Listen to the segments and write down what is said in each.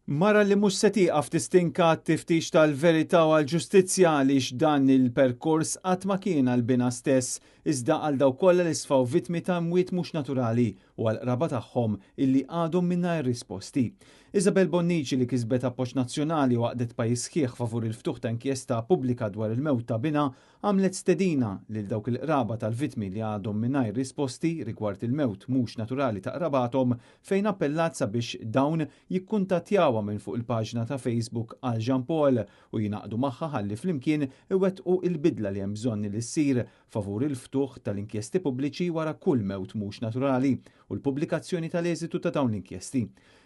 Mara li mhux se tieqaf tistinka t-tiftix tal-verità u għall-ġustizzja għaliex dan il-perkors qatt ma kien għall-bina stess iżda għal dawk kollha li sfaw vittmi ta' mwiet mhux naturali u għal qraba tagħhom illi għadhom mingħajr risposti. Isabel Bonnici li kisbet appoġġ nazzjonali u għaqdet pajjiż sħiħ favur il-ftuħ ta' inkjesta pubblika dwar il-mewt ta' Bina għamlet stedina lil dawk il-qraba tal-vittmi li għadhom mingħajr risposti rigward il-mewt mhux naturali ta' qrabathom fejn appellat sabiex dawn jikkuntattjawha minn fuq il-paġna ta' Facebook għal Jean Paul u jinaqdu magħha ħalli flimkien iwettqu il-bidla li hemm bżonn li ssir favur il-ftuħ tal-inkjesti pubbliċi wara kull mewt mhux naturali u l-pubblikazzjoni tal-eżitu ta' dawn l-inkjesti.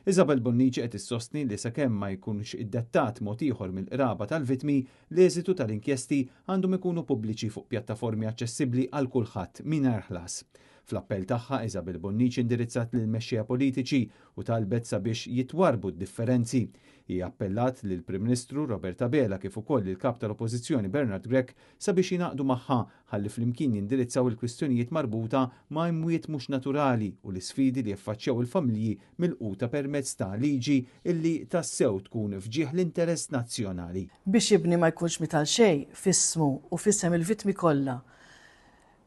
Isabel Bonnici qed issostni li sakemm ma jkunx iddettat mod ieħor mill-qraba tal-vittmi, l-eżitu tal-inkjesti għandhom ikunu pubbliċi fuq pjattaformi aċċessibbli għal kulħadd mingħajr ħlas. Fl-appell tagħha Isabel Bonnici indirizzat lil mexxejja politiċi u talbet sabiex jitwarbu d-differenzi. Hija appellat lil Prim Ministru Roberta Bela kif ukoll il-kap tal-Oppożizzjoni Bernard Grech sabiex jingħaqdu magħha ħalli flimkien jindirizzaw il-kwistjonijiet marbuta ma' imwiet mhux naturali u l-isfidi li jaffaċċjaw il-familji milquta permezz ta' liġi illi tassew tkun fġieħ l-interess nazzjonali. Biex jibni ma jkunx mital xejn f'ismu u f'isem il-vittmi kollha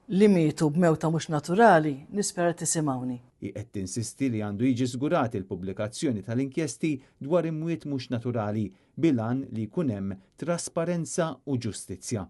li mietu b'mewta mhux naturali, nispera tisimgħuni. Hi qed tinsisti li għandu jiġi żgurat il-pubblikazzjoni tal-inkjesti dwar imwiet mhux naturali bilan li jkun hemm trasparenza u ġustizzja.